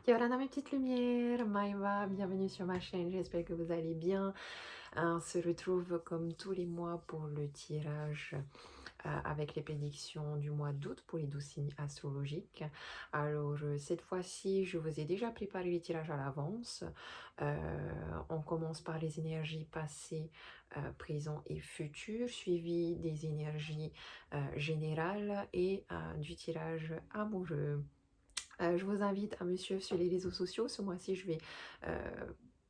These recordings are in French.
Yorana, mes petites lumières, Maïva, bienvenue sur ma chaîne, j'espère que vous allez bien. On se retrouve comme tous les mois pour le tirage avec les prédictions du mois d'août pour les 12 signes astrologiques. Alors, cette fois-ci, je vous ai déjà préparé les tirages à l'avance. On commence par les énergies passées, présentes et futures, suivies des énergies générales et du tirage amoureux. Je vous invite à me suivre sur les réseaux sociaux. Ce mois-ci, je vais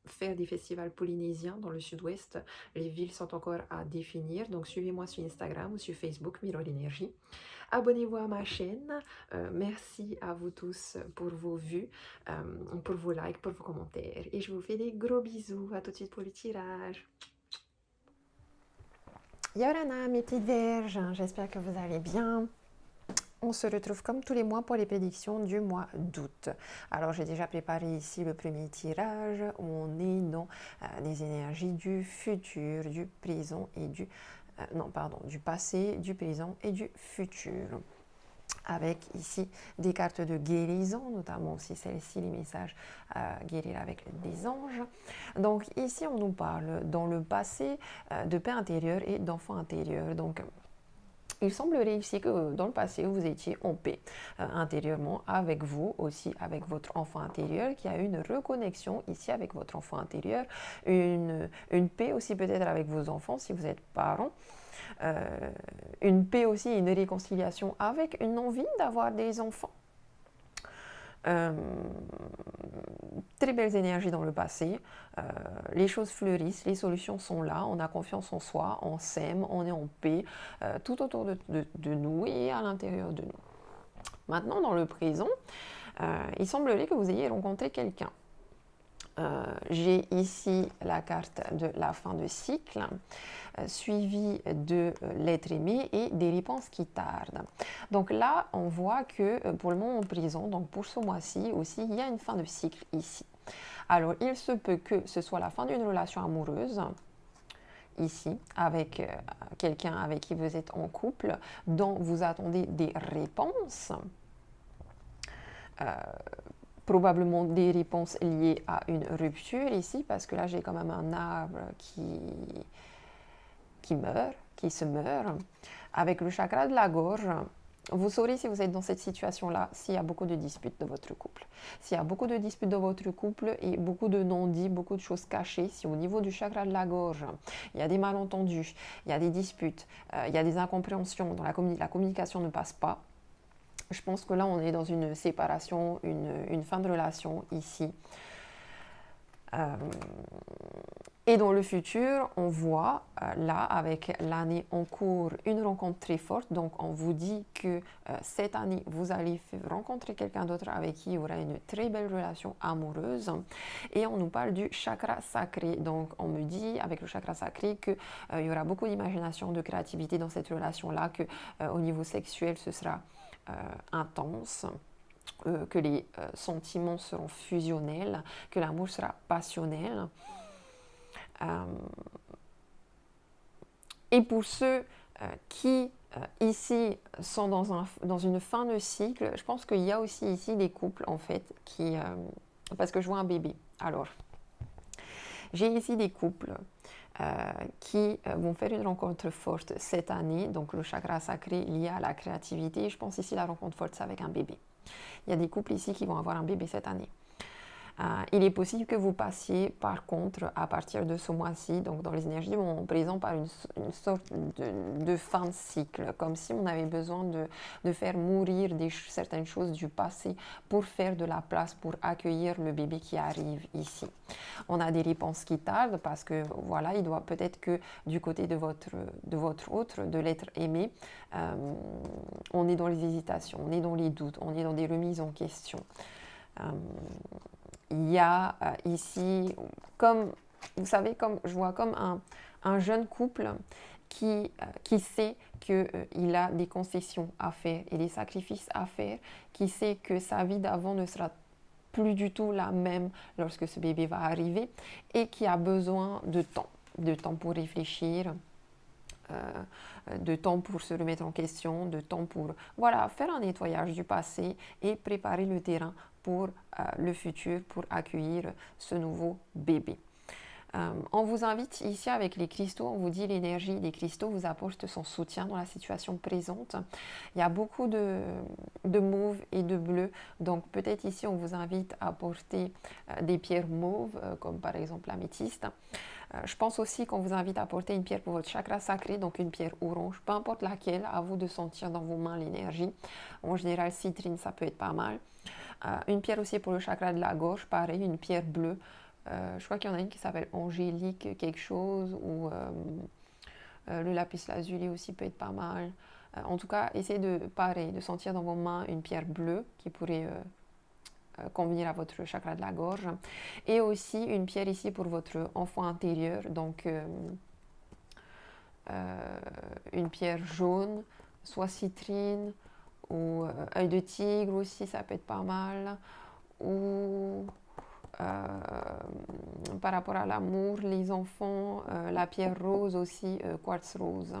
faire des festivals polynésiens dans le sud-ouest. Les villes sont encore à définir, donc suivez-moi sur Instagram ou sur Facebook, Mirror Énergie. Abonnez-vous à ma chaîne. Merci à vous tous pour vos vues, pour vos likes, pour vos commentaires. Et je vous fais des gros bisous. À tout de suite pour le tirage. Yorana, mes petites vierges, j'espère que vous allez bien. On se retrouve comme tous les mois pour les prédictions du mois d'août. Alors j'ai déjà préparé ici le premier tirage où on est dans les énergies du futur, du présent et du passé, du présent et du futur. Avec ici des cartes de guérison, notamment aussi celle-ci, les messages guérir avec des anges. Donc ici on nous parle dans le passé de paix intérieure et d'enfant intérieur. Donc il semblerait ici que dans le passé, vous étiez en paix intérieurement avec vous, aussi avec votre enfant intérieur, qui a une reconnexion ici avec votre enfant intérieur, une paix aussi peut-être avec vos enfants si vous êtes parents, une paix aussi, une réconciliation avec une envie d'avoir des enfants. Très belles énergies dans le passé, les choses fleurissent, les solutions sont là, on a confiance en soi, on s'aime, on est en paix, tout autour de nous et à l'intérieur de nous. Maintenant, dans le présent, il semblerait que vous ayez rencontré quelqu'un. J'ai ici la carte de la fin de cycle, suivie de l'être aimé et des réponses qui tardent. Donc là, on voit que pour le moment présent, donc pour ce mois-ci aussi, il y a une fin de cycle ici. Alors, il se peut que ce soit la fin d'une relation amoureuse, ici, avec quelqu'un avec qui vous êtes en couple, dont vous attendez des réponses. Probablement des réponses liées à une rupture ici, parce que là j'ai quand même un arbre qui meurt, qui se meurt. Avec le chakra de la gorge, vous saurez si vous êtes dans cette situation-là, s'il y a beaucoup de disputes de votre couple. S'il y a beaucoup de disputes de votre couple et beaucoup de non-dits, beaucoup de choses cachées, si au niveau du chakra de la gorge, il y a des malentendus, il y a des disputes, il y a des incompréhensions, dans la communication ne passe pas, je pense que là, on est dans une séparation, une fin de relation ici. Et dans le futur, on voit là, avec l'année en cours, une rencontre très forte. Donc, on vous dit que cette année, vous allez rencontrer quelqu'un d'autre avec qui il y aura une très belle relation amoureuse. Et on nous parle du chakra sacré. Donc, on me dit, avec le chakra sacré, qu'il y aura beaucoup d'imagination, de créativité dans cette relation-là, qu'au niveau sexuel, ce sera intense, que les sentiments seront fusionnels, que l'amour sera passionnel. Et pour ceux qui ici sont dans une fin de cycle, je pense qu'il y a aussi ici des couples en fait qui... parce que je vois un bébé. Alors, j'ai ici des couples qui vont faire une rencontre forte cette année, donc le chakra sacré lié à la créativité. Je pense ici la rencontre forte, c'est avec un bébé. Il y a des couples ici qui vont avoir un bébé cette année. Il est possible que vous passiez par contre à partir de ce mois-ci, donc dans les énergies du moment présent, par une sorte de fin de cycle, comme si on avait besoin de faire mourir certaines choses du passé pour faire de la place, pour accueillir le bébé qui arrive ici. On a des réponses qui tardent parce que voilà, il doit peut-être que du côté de votre autre, de l'être aimé, on est dans les hésitations, on est dans les doutes, on est dans des remises en question. Il y a ici, comme vous savez, comme je vois comme un jeune couple qui sait qu'il a des concessions à faire et des sacrifices à faire, qui sait que sa vie d'avant ne sera plus du tout la même lorsque ce bébé va arriver et qui a besoin de temps pour réfléchir, de temps pour se remettre en question, de temps pour voilà, faire un nettoyage du passé et préparer le terrain pour le futur, pour accueillir ce nouveau bébé. On vous invite ici avec les cristaux, on vous dit l'énergie des cristaux vous apporte son soutien dans la situation présente. Il y a beaucoup de mauve et de bleu, donc peut-être ici on vous invite à porter des pierres mauves, comme par exemple l'améthyste. Je pense aussi qu'on vous invite à porter une pierre pour votre chakra sacré, donc une pierre orange, peu importe laquelle, à vous de sentir dans vos mains l'énergie. En général, citrine, ça peut être pas mal. Une pierre aussi pour le chakra de la gorge, pareil, une pierre bleue. Je crois qu'il y en a une qui s'appelle Angélique quelque chose, ou le lapis lazuli aussi peut être pas mal. En tout cas, essayez de sentir dans vos mains une pierre bleue qui pourrait convenir à votre chakra de la gorge. Et aussi une pierre ici pour votre enfant intérieur, donc une pierre jaune, soit citrine, ou œil de tigre aussi, ça peut être pas mal. Ou par rapport à l'amour, les enfants, la pierre rose aussi, quartz rose.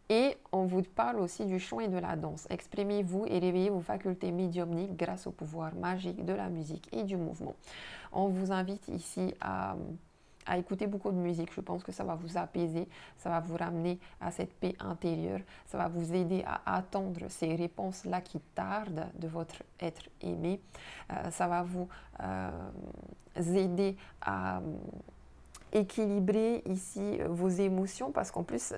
Et on vous parle aussi du chant et de la danse. Exprimez-vous et réveillez vos facultés médiumniques grâce au pouvoir magique de la musique et du mouvement. On vous invite ici à écouter beaucoup de musique. Je pense que ça va vous apaiser, ça va vous ramener à cette paix intérieure, ça va vous aider à attendre ces réponses-là qui tardent de votre être aimé. Ça va vous aider à équilibrer ici vos émotions parce qu'en plus...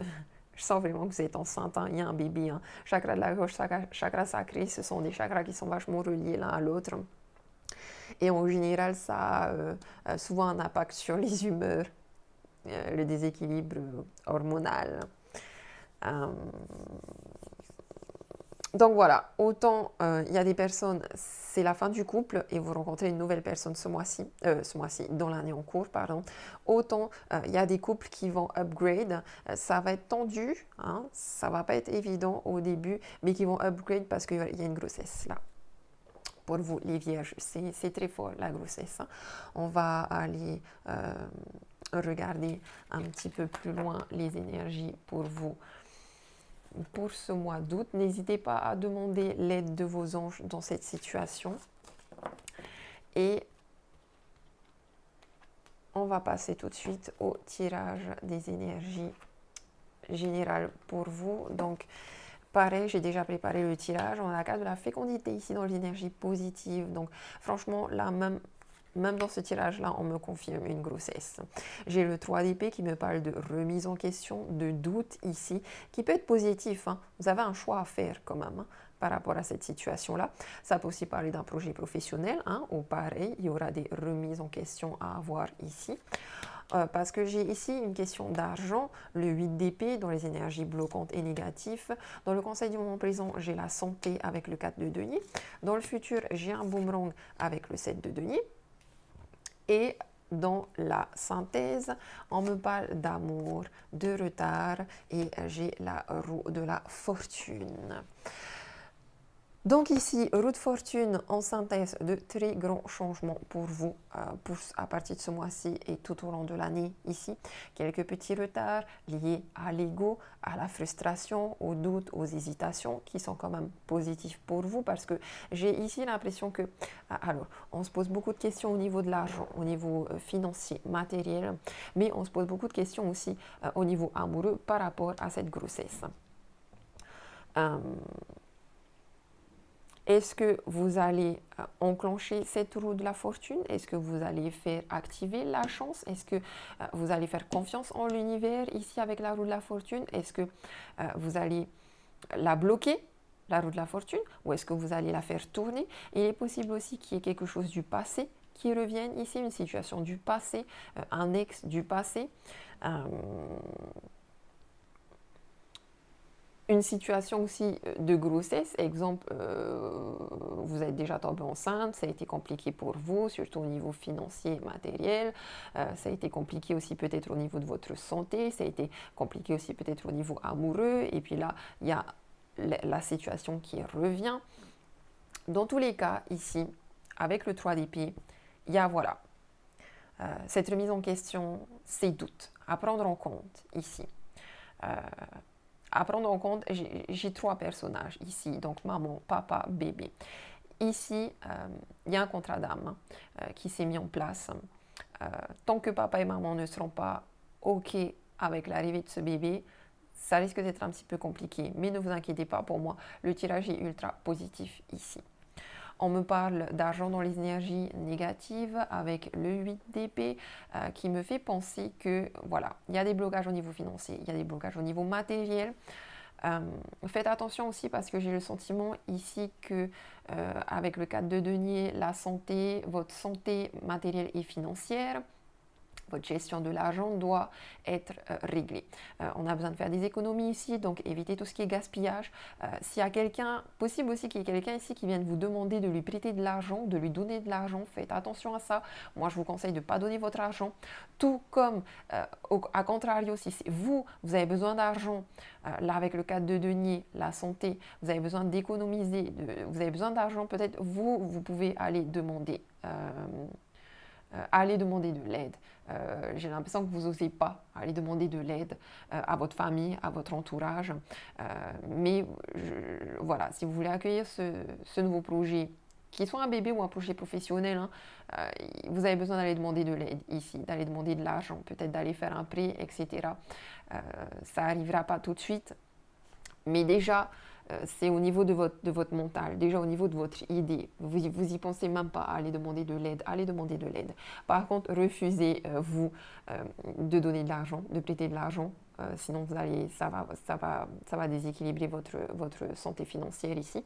Je sens vraiment que vous êtes enceinte, hein. Il y a un bébé. Hein. Chakra de la gorge, chakra sacré, ce sont des chakras qui sont vachement reliés l'un à l'autre. Et en général, ça a souvent un impact sur les humeurs, le déséquilibre hormonal. Donc voilà, autant il y a des personnes, c'est la fin du couple et vous rencontrez une nouvelle personne ce mois-ci, dans l'année en cours, pardon. Autant il y a des couples qui vont upgrade, ça va être tendu, hein, ça va pas être évident au début, mais qui vont upgrade parce qu'il y a une grossesse là. Pour vous, les vierges, c'est très fort la grossesse. Hein. On va aller regarder un petit peu plus loin les énergies pour vous. Pour ce mois d'août, n'hésitez pas à demander l'aide de vos anges dans cette situation. Et on va passer tout de suite au tirage des énergies générales pour vous. Donc, pareil, j'ai déjà préparé le tirage. On a la carte de la fécondité ici dans l'énergie positive. Donc, franchement, là, même dans ce tirage-là, on me confirme une grossesse. J'ai le 3 d'épée qui me parle de remise en question, de doute ici, qui peut être positif. Hein. Vous avez un choix à faire quand même hein, par rapport à cette situation-là. Ça peut aussi parler d'un projet professionnel, hein, ou pareil, il y aura des remises en question à avoir ici. Parce que j'ai ici une question d'argent, le 8 d'épée dans les énergies bloquantes et négatives. Dans le conseil du moment présent, j'ai la santé avec le 4 de denier. Dans le futur, j'ai un boomerang avec le 7 de denier. Et dans la synthèse, on me parle d'amour, de retard et j'ai la roue de la fortune. Donc ici, roue de fortune en synthèse de très grands changements pour vous à partir de ce mois-ci et tout au long de l'année ici. Quelques petits retards liés à l'ego, à la frustration, aux doutes, aux hésitations qui sont quand même positifs pour vous parce que j'ai ici l'impression que, alors, on se pose beaucoup de questions au niveau de l'argent, au niveau financier, matériel, mais on se pose beaucoup de questions aussi au niveau amoureux par rapport à cette grossesse. Est-ce que vous allez enclencher cette roue de la fortune? Est-ce que vous allez faire activer la chance? Est-ce que vous allez faire confiance en l'univers ici avec la roue de la fortune? Est-ce que vous allez la bloquer, la roue de la fortune? Ou est-ce que vous allez la faire tourner? Il est possible aussi qu'il y ait quelque chose du passé qui revienne ici, une situation du passé, un ex du passé. Une situation aussi de grossesse, exemple, vous êtes déjà tombé enceinte, ça a été compliqué pour vous, surtout au niveau financier et matériel, ça a été compliqué aussi peut-être au niveau de votre santé, ça a été compliqué aussi peut-être au niveau amoureux, et puis là, il y a la situation qui revient. Dans tous les cas, ici, avec le 3 d'épée, il y a voilà, Cette remise en question, ces doutes, à prendre en compte ici. À prendre en compte, j'ai 3 personnages ici, donc maman, papa, bébé. Ici, il y a un contrat d'âme qui s'est mis en place. Tant que papa et maman ne seront pas OK avec l'arrivée de ce bébé, ça risque d'être un petit peu compliqué. Mais ne vous inquiétez pas, pour moi, le tirage est ultra positif ici. On me parle d'argent dans les énergies négatives avec le 8 d'épée qui me fait penser que, voilà, il y a des blocages au niveau financier, il y a des blocages au niveau matériel. Faites attention aussi parce que j'ai le sentiment ici que avec le 4 de denier, la santé, votre santé matérielle et financière, votre gestion de l'argent doit être réglée. On a besoin de faire des économies ici, donc évitez tout ce qui est gaspillage. S'il y a quelqu'un, possible aussi qu'il y ait quelqu'un ici qui vienne vous demander de lui prêter de l'argent, de lui donner de l'argent, faites attention à ça. Moi, je vous conseille de ne pas donner votre argent. Tout comme, à contrario, si vous avez besoin d'argent, là avec le 4 de denier, la santé, vous avez besoin d'économiser, vous avez besoin d'argent, peut-être vous pouvez aller demander de l'aide. J'ai l'impression que vous n'osez pas aller demander de l'aide à votre famille, à votre entourage. Mais voilà, si vous voulez accueillir ce nouveau projet, qu'il soit un bébé ou un projet professionnel, vous avez besoin d'aller demander de l'aide ici, d'aller demander de l'argent, peut-être d'aller faire un prêt, etc. Ça n'arrivera pas tout de suite, mais déjà, c'est au niveau de votre mental, déjà au niveau de votre idée. Vous y pensez même pas à aller demander de l'aide, allez demander de l'aide. Par contre, refusez, de donner de l'argent, de prêter de l'argent. Sinon, ça va déséquilibrer votre santé financière ici.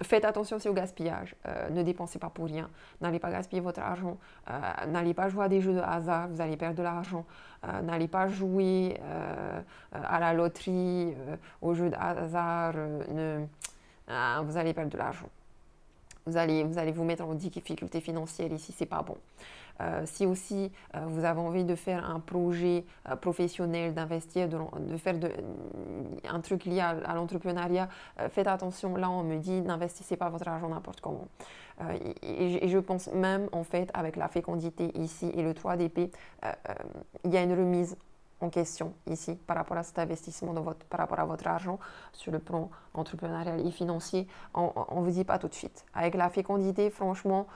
Faites attention aussi au gaspillage. Ne dépensez pas pour rien. N'allez pas gaspiller votre argent. N'allez pas jouer à des jeux de hasard. Vous allez perdre de l'argent. N'allez pas jouer à la loterie, aux jeux de hasard. Vous allez perdre de l'argent. Vous allez vous mettre en difficulté financière ici, c'est pas bon. Si aussi vous avez envie de faire un projet professionnel, d'investir, de faire un truc lié à l'entrepreneuriat, faites attention. Là, on me dit n'investissez pas votre argent n'importe comment. Et je pense même, en fait, avec la fécondité ici et le 3 d'épée, il y a une remise en question ici par rapport à cet investissement par rapport à votre argent sur le plan entrepreneurial et financier. On ne vous dit pas tout de suite. Avec la fécondité, franchement,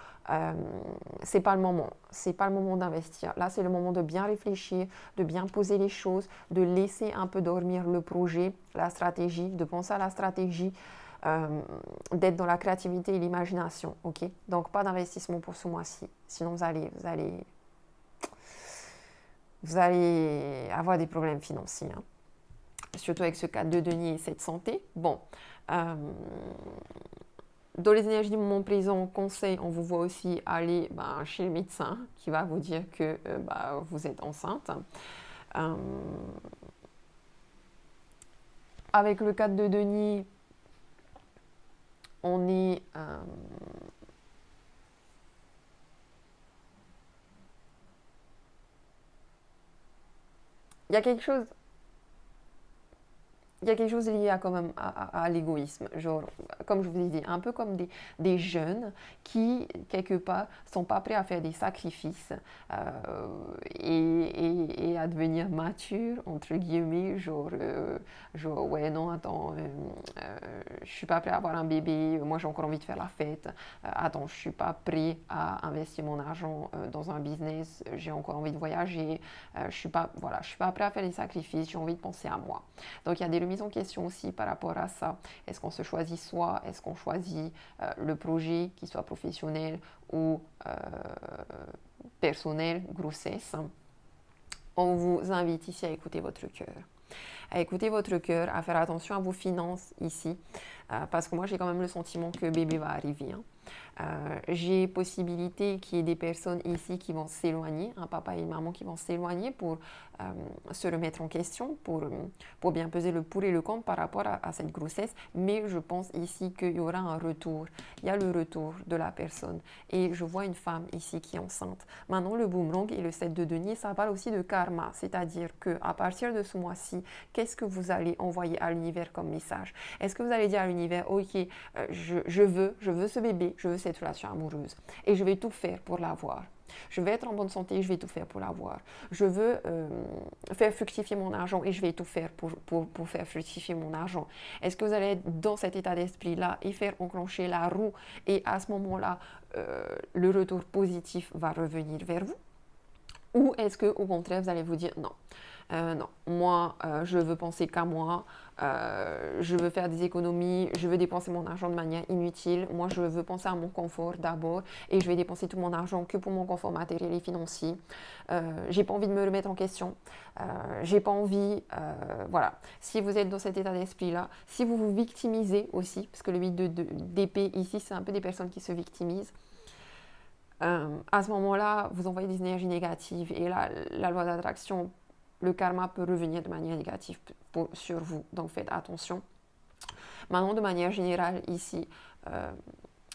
c'est pas le moment. C'est pas le moment d'investir. Là, c'est le moment de bien réfléchir, de bien poser les choses, de laisser un peu dormir le projet, la stratégie, de penser à la stratégie. D'être dans la créativité et l'imagination, ok? Donc pas d'investissement pour ce mois-ci, sinon vous allez avoir des problèmes financiers, hein. Surtout avec ce 4 de denier et cette santé. Bon, dans les énergies du moment présent, conseil, on vous voit aussi aller chez le médecin qui va vous dire que vous êtes enceinte. Avec le 4 de denier, on est... il y a quelque chose lié à, quand même, à l'égoïsme. Genre, comme je vous ai dit, un peu comme des jeunes qui, quelque part, sont pas prêts à faire des sacrifices et à devenir matures, entre guillemets. Genre ouais, non, attends, je suis pas prêt à avoir un bébé, moi j'ai encore envie de faire la fête. Attends, je suis pas prêt à investir mon argent dans un business, j'ai encore envie de voyager. Je suis pas prêt à faire des sacrifices, j'ai envie de penser à moi. Donc il y a des remises en question aussi par rapport à ça. Est-ce qu'on se choisit soi? Est-ce qu'on choisit le projet, qu'il soit professionnel ou personnel, grossesse? On vous invite ici à écouter votre cœur. À écouter votre cœur, à faire attention à vos finances ici, parce que moi j'ai quand même le sentiment que bébé va arriver, hein. J'ai possibilité qu'il y ait des personnes ici qui vont s'éloigner, un papa et une maman qui vont s'éloigner pour se remettre en question, pour bien peser le pour et le contre par rapport à cette grossesse. Mais je pense ici qu'il y aura un retour. Il y a le retour de la personne. Et je vois une femme ici qui est enceinte. Maintenant, le boomerang et le 7 de denier, ça parle aussi de karma. C'est-à-dire qu'à partir de ce mois-ci, qu'est-ce qu'est-ce que vous allez envoyer à l'univers comme message? Est-ce que vous allez dire à l'univers, ok, je veux ce bébé, je veux cette relation amoureuse et je vais tout faire pour l'avoir. Je vais être en bonne santé, je vais tout faire pour l'avoir. Je veux faire fructifier mon argent et je vais tout faire pour faire fructifier mon argent. Est-ce que vous allez être dans cet état d'esprit-là et faire enclencher la roue et à ce moment-là, le retour positif va revenir vers vous? Ou est-ce qu'au contraire, vous allez vous dire non, non, moi, je veux penser qu'à moi, je veux faire des économies, je veux dépenser mon argent de manière inutile, moi, je veux penser à mon confort d'abord et je vais dépenser tout mon argent que pour mon confort matériel et financier. J'ai pas envie de me remettre en question, j'ai pas envie, voilà. Si vous êtes dans cet état d'esprit-là, si vous vous victimisez aussi, parce que le 8 d'épée ici, c'est un peu des personnes qui se victimisent, à ce moment-là, vous envoyez des énergies négatives et là, la loi d'attraction, le karma peut revenir de manière négative sur vous. Donc faites attention. Maintenant, de manière générale, ici,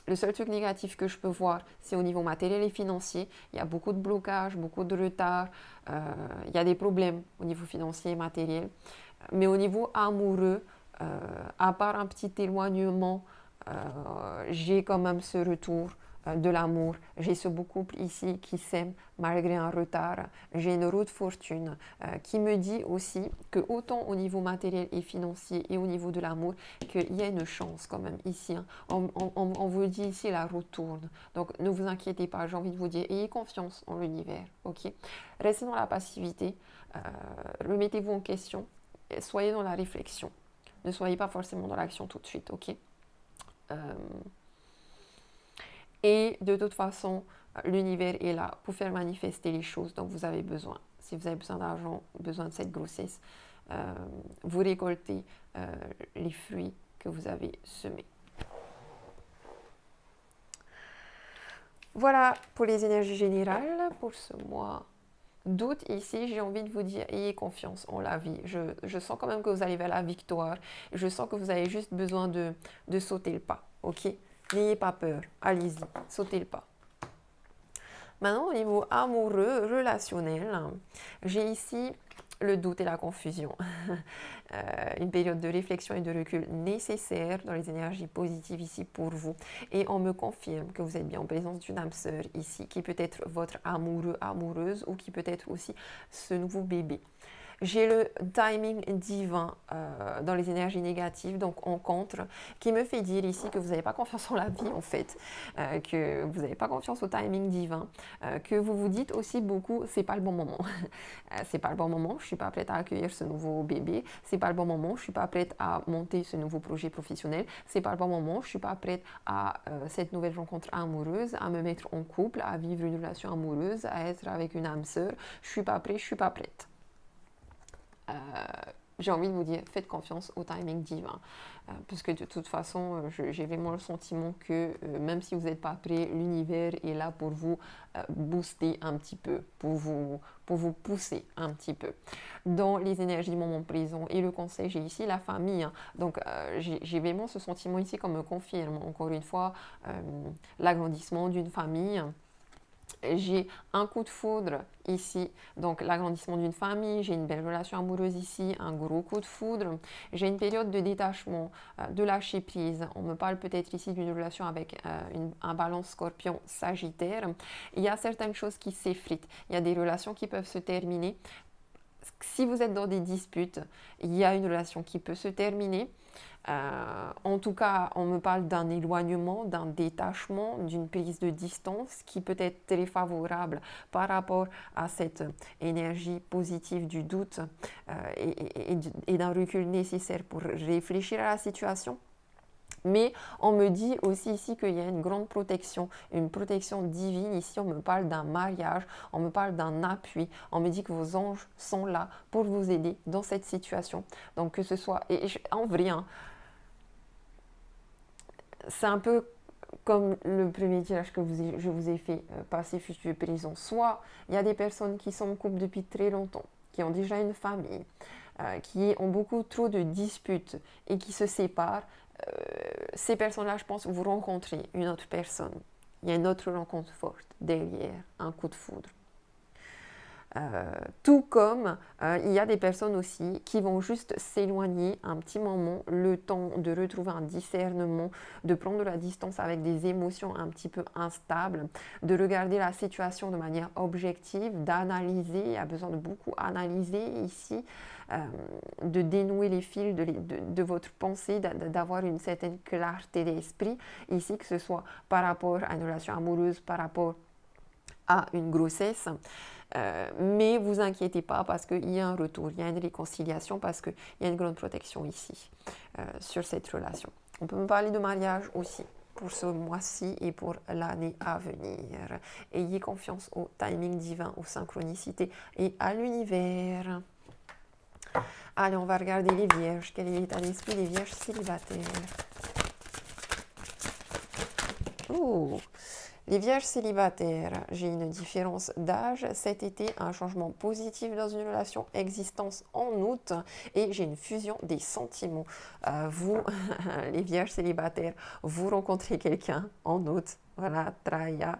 le seul truc négatif que je peux voir, c'est au niveau matériel et financier. Il y a beaucoup de blocages, beaucoup de retard. Il y a des problèmes au niveau financier et matériel. Mais au niveau amoureux, à part un petit éloignement, j'ai quand même ce retour de l'amour. J'ai ce beau couple ici qui s'aime malgré un retard. J'ai une roue de fortune qui me dit aussi que autant au niveau matériel et financier et au niveau de l'amour, qu'il y a une chance quand même ici. Hein. On vous dit ici, la roue tourne. Donc ne vous inquiétez pas, j'ai envie de vous dire, ayez confiance en l'univers. Ok. Restez dans la passivité, remettez-vous en question, soyez dans la réflexion. Ne soyez pas forcément dans l'action tout de suite, ok. Et de toute façon, l'univers est là pour faire manifester les choses dont vous avez besoin. Si vous avez besoin d'argent, besoin de cette grossesse, vous récoltez les fruits que vous avez semés. Voilà pour les énergies générales pour ce mois d'août. Ici, j'ai envie de vous dire, ayez confiance en la vie. Je sens quand même que vous allez vers la victoire. Je sens que vous avez juste besoin de sauter le pas, ok? N'ayez pas peur, allez-y, sautez le pas. Maintenant, au niveau amoureux, relationnel, j'ai ici le doute et la confusion. Une période de réflexion et de recul nécessaire dans les énergies positives ici pour vous. Et on me confirme que vous êtes bien en présence d'une âme sœur ici, qui peut être votre amoureux, amoureuse, ou qui peut être aussi ce nouveau bébé. J'ai le timing divin dans les énergies négatives, donc en contre, qui me fait dire ici que vous n'avez pas confiance en la vie en fait, que vous n'avez pas confiance au timing divin, que vous vous dites aussi beaucoup, c'est pas le bon moment. C'est pas le bon moment, je suis pas prête à accueillir ce nouveau bébé, c'est pas le bon moment, je suis pas prête à monter ce nouveau projet professionnel, c'est pas le bon moment, je suis pas prête à cette nouvelle rencontre amoureuse, à me mettre en couple, à vivre une relation amoureuse, à être avec une âme sœur, je suis pas prête, je suis pas prête. J'ai envie de vous dire, faites confiance au timing divin. Puisque de toute façon, j'ai vraiment le sentiment que même si vous n'êtes pas prêt, l'univers est là pour vous booster un petit peu, pour vous pousser un petit peu. Dans les énergies du moment présent et le conseil, j'ai ici la famille. Hein. Donc, j'ai vraiment ce sentiment ici qu'on me confirme, encore une fois, l'agrandissement d'une famille. J'ai un coup de foudre ici, donc l'agrandissement d'une famille, j'ai une belle relation amoureuse ici, un gros coup de foudre, j'ai une période de détachement, de lâcher prise, on me parle peut-être ici d'une relation avec un balance scorpion sagittaire, il y a certaines choses qui s'effritent, il y a des relations qui peuvent se terminer, si vous êtes dans des disputes, il y a une relation qui peut se terminer. En tout cas, on me parle d'un éloignement, d'un détachement, d'une prise de distance qui peut être très favorable par rapport à cette énergie positive du doute et d'un recul nécessaire pour réfléchir à la situation. Mais on me dit aussi ici qu'il y a une grande protection, une protection divine. Ici, on me parle d'un mariage, on me parle d'un appui. On me dit que vos anges sont là pour vous aider dans cette situation. Donc que ce soit, en vrai, hein, c'est un peu comme le premier tirage que je vous ai fait, passé, futur, présent. Soit il y a des personnes qui sont en couple depuis très longtemps, qui ont déjà une famille, qui ont beaucoup trop de disputes et qui se séparent. Ces personnes-là, je pense, vous rencontrez une autre personne. Il y a une autre rencontre forte derrière, un coup de foudre. Tout comme il y a des personnes aussi qui vont juste s'éloigner un petit moment, le temps de retrouver un discernement, de prendre de la distance avec des émotions un petit peu instables, de regarder la situation de manière objective, d'analyser, il y a besoin de beaucoup analyser ici, de dénouer les fils de votre pensée, d'avoir une certaine clarté d'esprit ici, que ce soit par rapport à une relation amoureuse, par rapport à une grossesse. Mais vous inquiétez pas parce qu'il y a un retour, il y a une réconciliation parce qu'il y a une grande protection ici sur cette relation. On peut me parler de mariage aussi pour ce mois-ci et pour l'année à venir. Ayez confiance au timing divin, aux synchronicités et à l'univers. Allez, on va regarder les vierges. Quel est l'état d'esprit des vierges célibataires? Oh, les vierges célibataires, j'ai une différence d'âge cet été, un changement positif dans une relation, existence en août, et j'ai une fusion des sentiments. Vous, les vierges célibataires, vous rencontrez quelqu'un en août, voilà, Traya,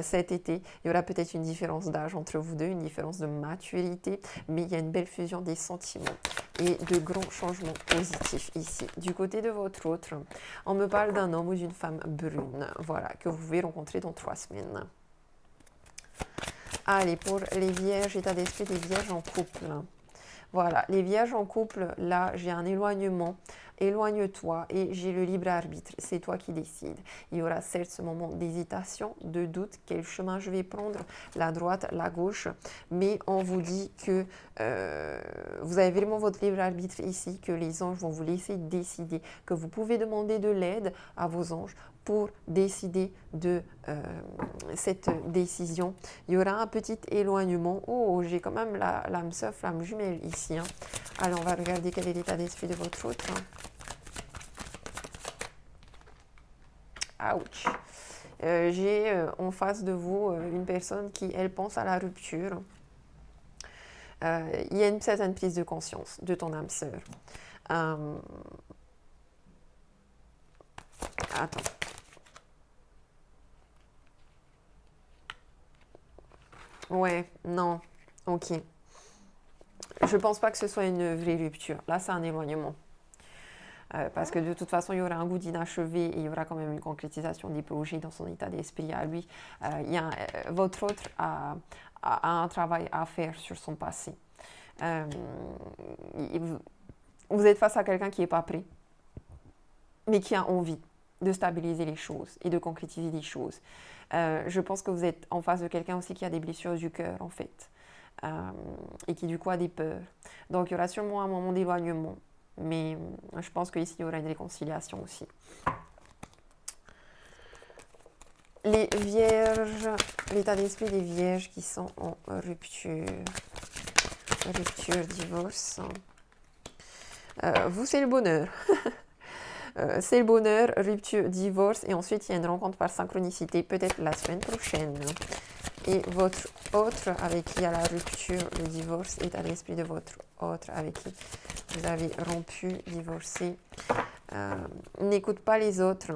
cet été. Il y aura peut-être une différence d'âge entre vous deux, une différence de maturité, mais il y a une belle fusion des sentiments et de grands changements positifs ici. Du côté de votre autre, on me parle d'un homme ou d'une femme brune, voilà, que vous pouvez rencontrer dans 3 semaines. Allez, pour les vierges, état d'esprit des vierges en couple. Voilà, les vierges en couple, là, j'ai un éloignement. Éloigne-toi et j'ai le libre arbitre. C'est toi qui décides. Il y aura certes ce moment d'hésitation, de doute, quel chemin je vais prendre, la droite, la gauche, mais on vous dit que vous avez vraiment votre libre arbitre ici, que les anges vont vous laisser décider, que vous pouvez demander de l'aide à vos anges pour décider de cette décision. Il y aura un petit éloignement. Oh, j'ai quand même l'âme sœur, flamme jumelle ici. Hein. Alors, on va regarder quel est l'état d'esprit de votre autre. Ouch. J'ai en face de vous une personne qui, elle, pense à la rupture. Il y a une certaine prise de conscience de ton âme sœur. Attends. Ouais, non, ok. Je pense pas que ce soit une vraie rupture. Là, c'est un éloignement. Parce que de toute façon, il y aura un goût d'inachevé et il y aura quand même une concrétisation des projets dans son état d'esprit à lui. Votre autre a un travail à faire sur son passé. Vous êtes face à quelqu'un qui n'est pas prêt, mais qui a envie de stabiliser les choses et de concrétiser les choses. Je pense que vous êtes en face de quelqu'un aussi qui a des blessures du cœur, en fait, et qui du coup a des peurs. Donc, il y aura sûrement un moment d'éloignement, mais je pense qu'ici, il y aura une réconciliation aussi. Les vierges, l'état d'esprit des vierges qui sont en rupture, divorce. Vous, c'est le bonheur. C'est le bonheur, rupture, divorce, et ensuite il y a une rencontre par synchronicité, peut-être la semaine prochaine. Et votre autre avec qui il y a la rupture, le divorce, est à l'esprit de votre autre avec qui vous avez rompu, divorcé. N'écoute pas les autres.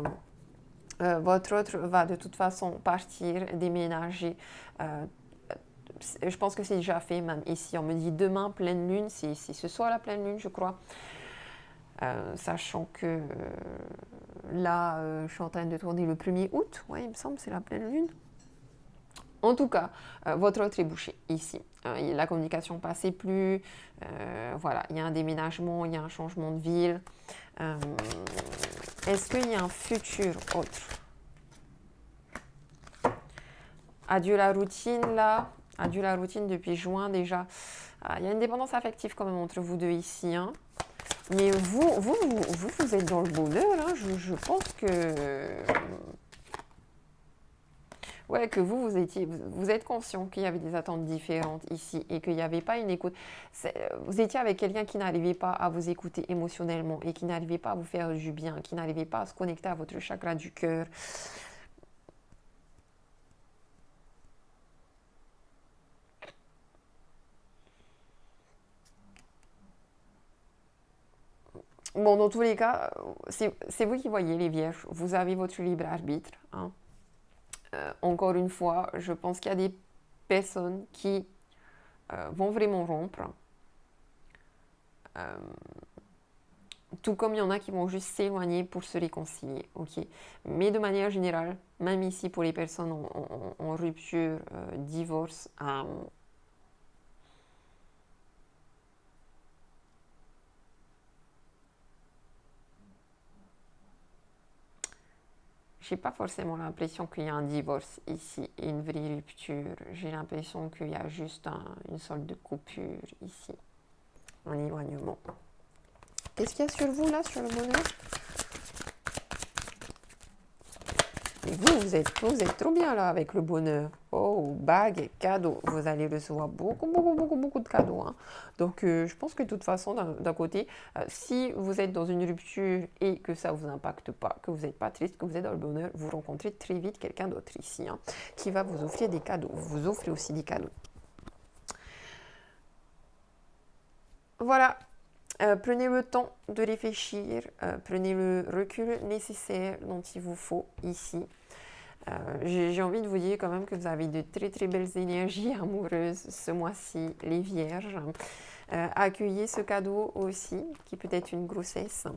Votre autre va de toute façon partir, déménager. Je pense que c'est déjà fait, même ici. On me dit demain, pleine lune, c'est ce soir la pleine lune, je crois. Sachant que là, je suis en train de tourner le 1er août, ouais, il me semble, c'est la pleine lune. En tout cas, votre autre est bouché ici. La communication passait plus. Voilà, il y a un déménagement, il y a un changement de ville. Est-ce qu'il y a un futur autre? Adieu la routine là. Adieu la routine depuis juin déjà. Il y a une dépendance affective quand même entre vous deux ici. Hein. Mais vous êtes dans le bonheur. Hein. Je pense que... Ouais, que vous êtes conscient qu'il y avait des attentes différentes ici et qu'il n'y avait pas une écoute. Vous étiez avec quelqu'un qui n'arrivait pas à vous écouter émotionnellement et qui n'arrivait pas à vous faire du bien, qui n'arrivait pas à se connecter à votre chakra du cœur. Bon, dans tous les cas, c'est vous qui voyez les vierges. Vous avez votre libre arbitre. Hein. Encore une fois, je pense qu'il y a des personnes qui vont vraiment rompre. Tout comme il y en a qui vont juste s'éloigner pour se réconcilier. Ok. Mais de manière générale, même ici pour les personnes en rupture, divorce, j'ai pas forcément l'impression qu'il y a un divorce ici et une vraie rupture. J'ai l'impression qu'il y a juste une sorte de coupure ici, un éloignement. Qu'est-ce qu'il y a sur vous là, sur le bonheur? Et vous êtes trop bien là avec le bonheur. Oh, bague et cadeaux. Vous allez recevoir beaucoup de cadeaux. Hein. Donc, je pense que de toute façon, d'un côté, si vous êtes dans une rupture et que ça ne vous impacte pas, que vous n'êtes pas triste, que vous êtes dans le bonheur, vous rencontrez très vite quelqu'un d'autre ici hein, qui va vous offrir des cadeaux. Vous offrez aussi des cadeaux. Voilà. Prenez le temps de réfléchir, prenez le recul nécessaire dont il vous faut ici. J'ai envie de vous dire quand même que vous avez de très belles énergies amoureuses ce mois-ci, les vierges. Accueillez ce cadeau aussi, qui peut être une grossesse.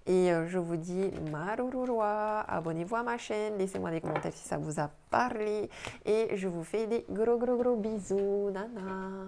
Et je vous dis Marururua, abonnez-vous à ma chaîne, laissez-moi des commentaires si ça vous a parlé. Et je vous fais des gros bisous, nana.